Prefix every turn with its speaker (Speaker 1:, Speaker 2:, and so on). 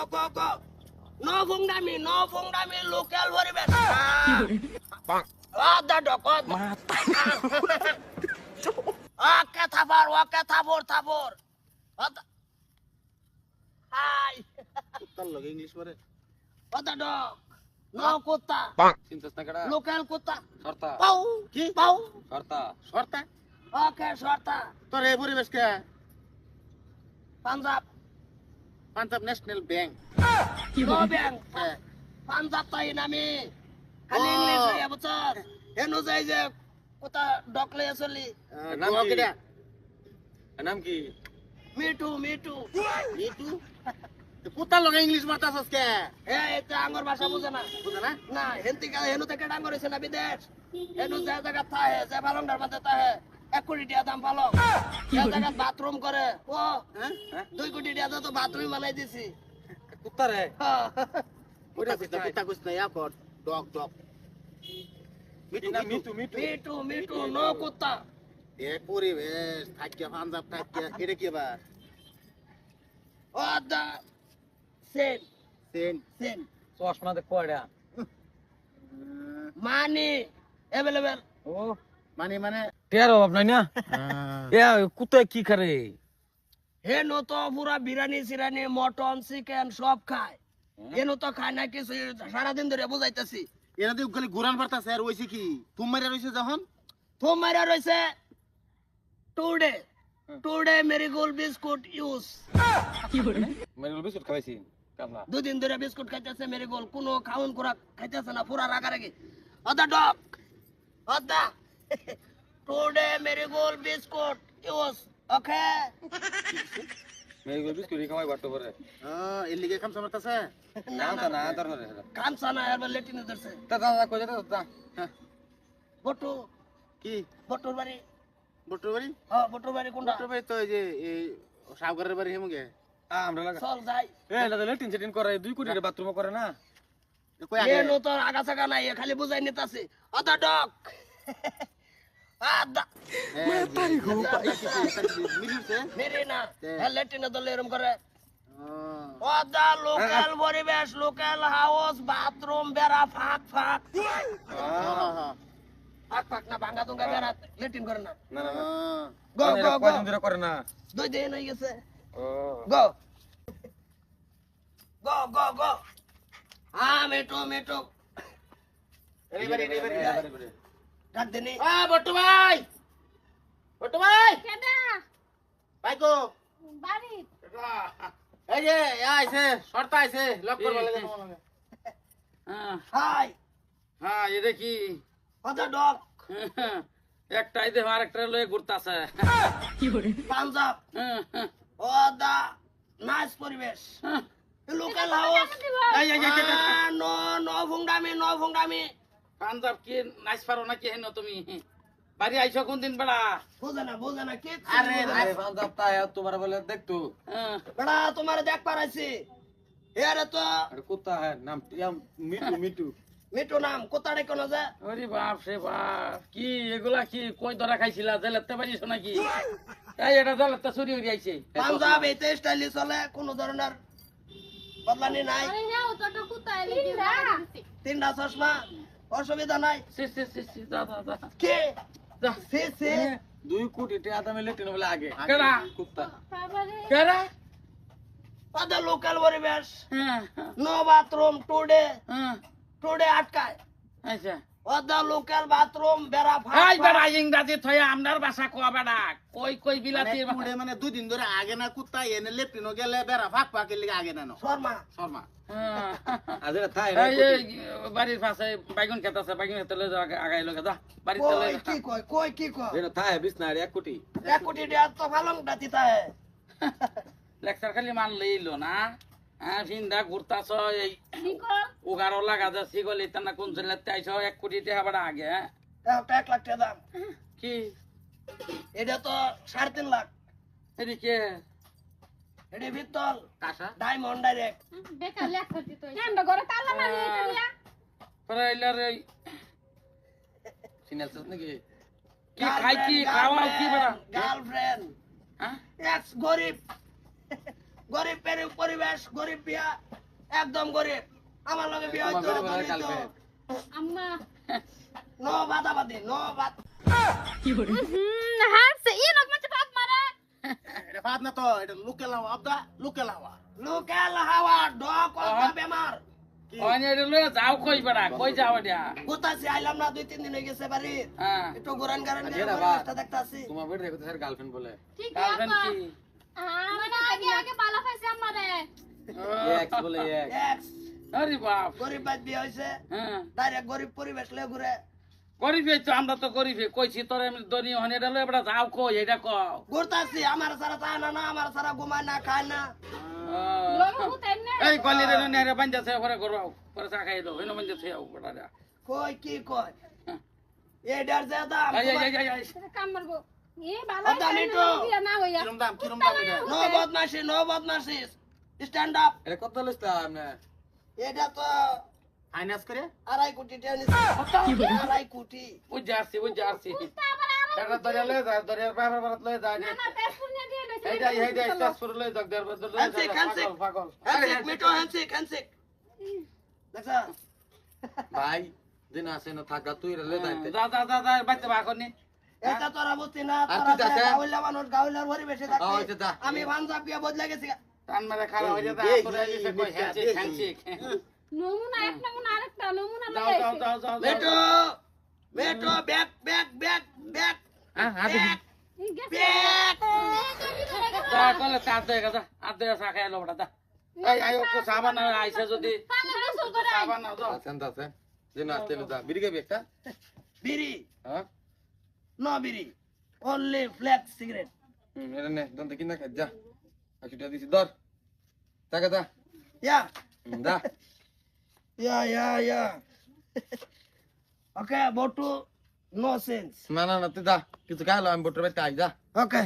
Speaker 1: go, go. No Fungdami, local পরিবেশ। Ada dok, Oke, tabur. Hai.
Speaker 2: কুত্তার লগে English পড়ে
Speaker 1: Ada dok. No kuta,
Speaker 3: চিন্তাস না কেডা
Speaker 1: local kuta.
Speaker 3: সরতা
Speaker 1: Pau,
Speaker 2: কি
Speaker 1: pau.
Speaker 3: সরতা
Speaker 2: শর্তা
Speaker 1: Oke, sorta.
Speaker 2: তোর এই পরিবেশ কে
Speaker 1: Panjab,
Speaker 2: Punjab national bank
Speaker 1: no bang. Panjab tayo nami. Kali English ya bocor. Eno jai je kuta dok le asli.
Speaker 3: নাম
Speaker 2: নাম
Speaker 3: কি?
Speaker 2: কি
Speaker 3: নাম কি
Speaker 1: Me too.
Speaker 2: ইটু কুত্তার লগে ইংলিশ মারতাছস কে
Speaker 1: এটা আঙ্গর ভাষা বুঝে না
Speaker 2: বুঝা না
Speaker 1: না হেনু থেকে ডাঙ্গর হয়েছে না বিদেশ হেনু যে জায়গা থাকে যে পালংটার মধ্যে থাকে 1 কোটি টাকা দাম পালং যে জায়গা বাথরুম করে ও
Speaker 2: হ্যাঁ
Speaker 1: 2 কোটি টাকা তো বাথরুম বানাই দিছি
Speaker 3: কুত্তা রে
Speaker 2: ওটা কুত্তা কুত্তা ইয়া কর ডগ
Speaker 1: মিটু নো কুত্তা
Speaker 2: এ পরিবেশ থাকিয়া পাঞ্জাব থাকিয়া এটা কি আবার
Speaker 1: ও দা সেন
Speaker 2: সেন
Speaker 3: চশমা দে কয়ডা
Speaker 1: মানি अवेलेबल
Speaker 3: ও
Speaker 2: মানে
Speaker 3: টেরো আপনাই না এ কুত্তা কি করে
Speaker 1: হেনু তো পুরা বিরিয়ানি সিরানি মটন চিকেন সব খায় হেনু তো খায় না কিছু সারাদিন ধরে বুঝাইতেছি
Speaker 2: এরা তো গলি গুরান পারতাছে আর ওইছে কি তুমি মারিয়া রইছে যখন
Speaker 1: তোমার রয়েছে today Marigold biscuit use
Speaker 3: Merul biscuit খাইছি কামলা
Speaker 1: 2 দিন ধরে বিস্কুট খাইতেছে মেরিগোল্ড কোনো খাউন খোরাক খাইতেছে না পুরা রাগারাগি অদা ডক অদা today Marigold biscuit use okay
Speaker 3: মেরুল বিস্কুট খাওয়াই বাটো করে
Speaker 2: এর লিগে কাম সমর্তাছে
Speaker 3: না দরকার
Speaker 1: কামসা না এবার লেটিনে ধরছে
Speaker 3: তা তা কই যা
Speaker 1: বটু
Speaker 2: কি
Speaker 1: বটুর বাড়ি
Speaker 2: বটুর বাড়ি
Speaker 1: হ্যাঁ বটুর বাড়ি কোনটা
Speaker 2: বটুর বাড়ি তো এই যে এই সাগরের বাড়ি হেমুগে
Speaker 3: আমরা লাগা
Speaker 1: চল যাই
Speaker 3: এ লাগা লেটিন সেটিন করে 2 কোটি বাথরুম করে না
Speaker 2: কই আগে
Speaker 1: এনো তো আগা সাগা নাই এ খালি বুঝাই নিতাছে অদা ডক আদা
Speaker 2: তারি গো মিলিছে
Speaker 1: মেরে না লেটিনে দলে এরম করে ওদা লোকাল পরিবেশ লোকাল হাউস বাথরুম বেড়া ফাঁক ফাঁক না ভাঙ্গা তুঙ্গা বেড়া লেটিন করে না
Speaker 3: না না
Speaker 1: গো গো গো
Speaker 3: কয়দিন ধরে করে না
Speaker 1: 2 দিন হয়ে গেছে
Speaker 3: ও
Speaker 1: গো গো গো গো মেটো
Speaker 2: এবারে
Speaker 1: ডাক দেনি
Speaker 2: বটু ভাই
Speaker 4: কেডা
Speaker 2: ভাই গো
Speaker 4: বাড়ি
Speaker 2: এই যে আইছে শর্তা আইছে লক করবা লাগে তোমার
Speaker 1: হাই
Speaker 3: হ্যাঁ এটা কি
Speaker 1: ওদা ডক
Speaker 3: একটাই দে আর একটা লয়ে ঘুরতাছে
Speaker 1: পাঞ্জাব ওদা নাইস পরিবেশ লোকাল হাউস নো ভুংডামি
Speaker 3: পাঞ্জাব কি নাইস পারো নাকি হেন তুমি বাড়ি আইছো কোন দিন বেড়া
Speaker 1: বুঝে না কি
Speaker 2: আরে
Speaker 3: পাঞ্জাব তাই তোমার বলে দেখতো
Speaker 1: বেড়া তোমার দেখ পারাইছি এরে তো
Speaker 3: আরে কুত্তা হ্যাঁ নাম মিটু
Speaker 1: মিটু নাম কোথাড়ে কোন যে
Speaker 3: আরে বাপ রে বাপ কি এগুলা কি কই ধরা খাইছিলা জেলাতে পারিস নাকি এই এটা জেলাতে চুরি হয়ে আইছে
Speaker 1: পাঞ্জাব এই স্টাইলি চলে কোন ধরনের বদলানি নাই
Speaker 4: আরে হ্যাঁ তো কোথায় লিখি
Speaker 1: 3টা চশমা অসুবিধা নাই
Speaker 3: সি যা
Speaker 1: কে
Speaker 3: যা
Speaker 1: সে
Speaker 3: 2 কোটি টাকা দামে লেটিন বলে আগে কেডা কুত্তা
Speaker 4: বাবারে
Speaker 3: কেডা
Speaker 1: ওদা লোকাল পরিবেশ
Speaker 3: হ্যাঁ
Speaker 1: নো বাথরুম
Speaker 3: হ্যাঁ
Speaker 1: টুডে আটকায়
Speaker 3: আচ্ছা
Speaker 1: ওদা লোকাল বাথরুম বেড়া
Speaker 3: এই
Speaker 1: ফাঁক
Speaker 3: বেড়া ইংরাজি থয়া আমরার ভাষা কোয়া বেড়া কই বিলাতি
Speaker 2: পুড়ে মানে 2 দিন ধরে আগে না কুত্তা এনে লেফটিনো গেলে বেড়া ফাঁক এর লিগে আগে না
Speaker 1: শর্মা
Speaker 3: আজরা থাই এই বাড়ির পাশে বাইগুন খেত আছে বাইগুন খেতে লয়ে আগাই লগে যা বাড়িতে লয়ে
Speaker 1: কি কয়
Speaker 3: এটা থাই বিছনার 1 কোটি
Speaker 1: 1 কোটি টাকা তো ভালো দিতা হে
Speaker 3: লেকচার খালি মান লইলো না হ্যাঁ ভিন্দা ঘুরতাছ এই
Speaker 4: নিকো
Speaker 3: উগারো লাগা যাচ্ছি গলি তানা কোন জেলাতে আইছ 1 কোটি টাকা বাড়া আগে
Speaker 1: 1 লাখ টাকা দাম
Speaker 3: কি
Speaker 1: এটা তো 3.5 লাখ
Speaker 3: এদিকে
Speaker 1: এটা ভিতল
Speaker 3: কাঁসা
Speaker 1: ডায়মন্ড ডাইরেক্ট
Speaker 4: বেকার লেখা দিত কেন ঘরে তালা মারি এটা নিয়া
Speaker 3: পরাইলার এই সিনালছ নাকি কি খাই কি খাওয়া কি বড়া
Speaker 1: গার্লফ্রেন্ড
Speaker 3: হ্যাঁ
Speaker 1: এক্স গরিব গরিব পরিবেশ, গরিব বিয়া, একদম গরিব। আমার লগে বিয়া হইতো,
Speaker 4: আম্মা
Speaker 1: নো বাদাবাদি, নো বাদ।
Speaker 4: হাসছে ই নক মতে পাত মারে
Speaker 2: এটা ফাদ না তো, এটা লুকেল হাওয়া, আবদা লুকেল হাওয়া।
Speaker 1: লোকাল হাওয়া, ডক অল্প বেমার।
Speaker 3: ওই এটা লয়ে যাও কই বেড়া, কই যাও এটা?
Speaker 1: কোথাছি আইলাম না, 2-3 দিন হয়ে গেছে বাড়ি।
Speaker 3: হ্যাঁ,
Speaker 1: একটু ঘুরান গারান দেখতাছি।
Speaker 2: তোমার বেড়ে দেখো স্যার গার্লফ্রেন্ড বলে।
Speaker 4: ঠিক
Speaker 3: গার্লফ্রেন্ড
Speaker 4: আছে
Speaker 3: কি?
Speaker 4: আমরা আগে পালা খাইছে আমারে
Speaker 2: এক্স বলে এক্স।
Speaker 1: এক্স
Speaker 3: আরে বাপ,
Speaker 1: গরিব বাদ বিয়ে হইছে,
Speaker 3: হ্যাঁ।
Speaker 1: ডাইরেক্ট গরিব পরিবেশ লয়ে ঘুরে।
Speaker 3: গরিবে তো আমরা তো গরিবে কইছি তোর এমনি দনি হনে এটা লয়ে বেড়া যাও কই এটা কও।
Speaker 1: ঘুরতাছি, আমার সারা তা না, আমার সারা ঘুমায় না, খায় না।
Speaker 4: লগে হুতাই না
Speaker 3: এই গলি রে নেরে বাঞ্জাছে পরে করবাও, পরে চা খাই দাও, এনো বাঞ্জাছে আও বেড়া।
Speaker 1: কই কি কয় এডার যে দাম
Speaker 3: এই এই এই এই
Speaker 4: কাম মারবো এ বালা
Speaker 1: আদা মিটো।
Speaker 4: বিয়া না হইয়া
Speaker 2: কিরম দাম এটা?
Speaker 1: নো বদমাশি স্ট্যান্ড আপ।
Speaker 2: এটা কত লইছলাম না?
Speaker 1: এটা তো
Speaker 2: ফাইনান্স করে?
Speaker 1: 2.5 কোটি টাকা নিছে। 2.5 কোটি।
Speaker 3: বুঝা আসছি এটা দরিয়া লয়ে যা, দরিয়ার পাহাড় পাহাড় লয়ে যা।
Speaker 4: না তেজপুর নিয়ে দিয়ে লইছে
Speaker 3: এই যে স্টেজ লয়ে যাক দেড় বছর লয়ে
Speaker 1: হ্যান্ডশেক, হ্যান্ডশেক।
Speaker 3: পাগল।
Speaker 1: হ্যান্ডশেক মিটো, হ্যান্ডশেক। দেখছা
Speaker 2: ভাই দিন আসে না থাকা তুই রে লে যাইতে।
Speaker 3: যা যা যা যা বাইতে ভাগনি।
Speaker 1: এটা তোরা বুঝছি না,
Speaker 2: আর
Speaker 1: তোরা
Speaker 2: তুই যাচ্ছে?
Speaker 1: গাউলা মানুষ, গাউলার পরিবেশে
Speaker 2: আচ্ছা,
Speaker 1: থাকতে।
Speaker 2: যা।
Speaker 1: আমি পাঞ্জাব গিয়ে বদলে গেছি।
Speaker 3: টান মেরে খারাপ হয়ে যা, তোরা এসে কই হ্যান্ডশেক।
Speaker 4: নমুনা এক নমুনা আরেকটা নমুনা
Speaker 3: যাও
Speaker 4: লই
Speaker 3: যাও যাও যাও
Speaker 1: মিটো, মিটো ব্যাক।
Speaker 2: হ্যাঁ হাতে
Speaker 1: ব্যাক।
Speaker 3: যা কলে চা দে গা, আর দে চা খাই লো বড়া। এই আই ওকে সাবান আইছে যদি
Speaker 4: পালা গোসল করে
Speaker 3: সাবান নাও দাও।
Speaker 2: আছেন আছে দিন আসতে না যা বিড়ি খাবি একটা?
Speaker 1: বিড়ি,
Speaker 2: হ্যাঁ
Speaker 1: নো বিড়ি, অনলি ফ্ল্যাক্স সিগারেট।
Speaker 2: এটা নে দন্ত কিনা খাই যা। আচ্ছা দিছি ধর টাকা দা
Speaker 1: ইয়া
Speaker 2: দা।
Speaker 1: ইয়া ওকে বটু, নো সেন্স।
Speaker 2: না তুই যা কিছু খাইলো আমি বোটের বাইতে আই যা।
Speaker 1: ওকে